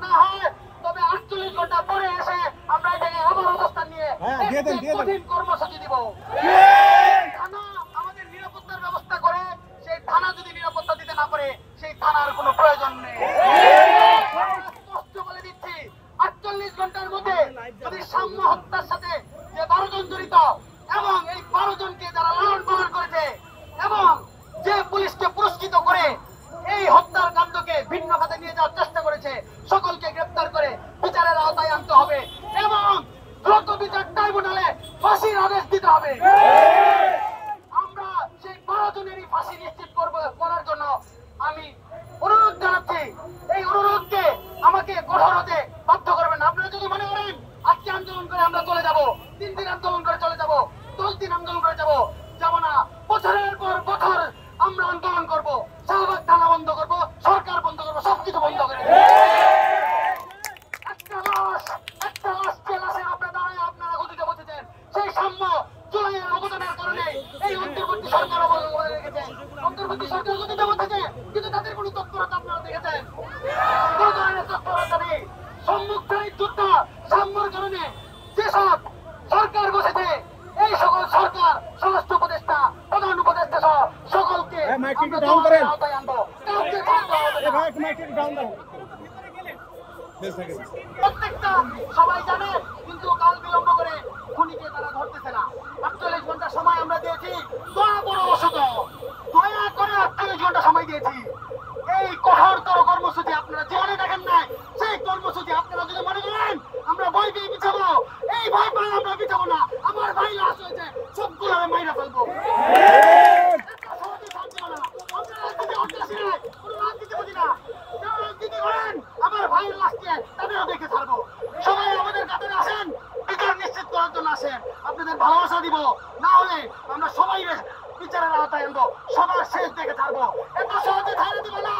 না হয় তবে 48 ঘন্টা পরে এসে আমরা এটাকে আবার অবস্থান নিয়ে কঠিন কর্মসূচি দিব। থানা আমাদের নিরাপত্তার ব্যবস্থা করে, সেই থানা যদি নিরাপত্তা দিতে না পারে সেই থানার কোনো প্রয়োজন নেই। স্পষ্ট বলে দিচ্ছি, 48 ঘন্টার মধ্যে যদি সাম্য হত্যার সাথে যে 12 জন জড়িত এবং এই 12 জনকে যারা লালন পালন করেছে এবং যে পুলিশকে পুরস্কৃত করে এই হত্যার কাণ্ডকে ভিন্ন খাতে নিয়ে যাওয়ার চেষ্টা করেছে, সকলকে গ্রেফতার করে বিচারের আওতায় আনতে হবে এবং দ্রুত বিচার ট্রাইব্যুনালে ফাঁসির আদেশ দিতে হবে। আমরা সেই 12 জনেরই ফাঁসি নিশ্চিত করার জন্য আমি অনুরোধ জানাচ্ছি। এই অনুরোধকে আমাকে কঠোর হতে বাধ্য করবেন না। আপনারা যদি মনে করেন আজকে আন্দোলন করে আমরা চলে যাব, 3 দিন আন্দোলন করে চলে যাব, 10 দিন আন্দোলন করে যাব না, বছরের পর বছর আমরা আন্দোলন করব, শাহবাগ থানা বন্ধ করব, সরকার বন্ধ করব, সবকিছু বন্ধ করে দেব। একটা লাশ যে লাশের আপনারা গতিতে বসেছেন, সেই সাম্য জুলাইয়ের অবদানের কারণে এই অন্তর্বর্তী সরকার অবদান রেখেছে। অন্তর্বর্তী সরকার গতিতে বসেছে, কিন্তু তাদের কোনো তৎপরতা আপনারা দেখেছেন? কোন ধরনের তৎপরতা নেই। সম্মুখীন যুদ্ধ সাম্যর কারণে যেসব সরকার বসেছে, এই সকল সরকার স্বরাষ্ট্র উপদেষ্টা, প্রধান উপদেষ্টা সহ সকলকে আওতায় আনবো। প্রত্যেকটা সবাই জানে, কিন্তু কাল বিলম্ব করে খুনিকে তারা ধরতেছে না। 48 ঘন্টা সময় আমরা দিয়েছি, দয়া করে অসুখ দয়া করে 48 ঘন্টা সময় দিয়েছি। এই কঠোরতর কর্মসূচি আপনারা জীবনে দেখেন নাই, সেই কর্মসূচি আপনারা যদি মনে করেন আমরা ভয় পেয়ে পিছাবো, এই ভয় পেয়ে আমরা পিছাবো না। আমার ভাই লাশ হয়েছে, সবগুলো আমি মাইরা ফেলবো। আমার ভাইয়ের লাশকে তাদেরও দেখে ছাড়বো। সবাই আমাদের কাতারে আসেন, বিচার নিশ্চিত করার জন্য আসেন। আপনাদের ভালোবাসা দিব, না হলে আমরা সবাই বিচারের আওতায় আনবো, সবার শেষ দেখে ছাড়বো। এত সহজে ছাড়ে দিব না।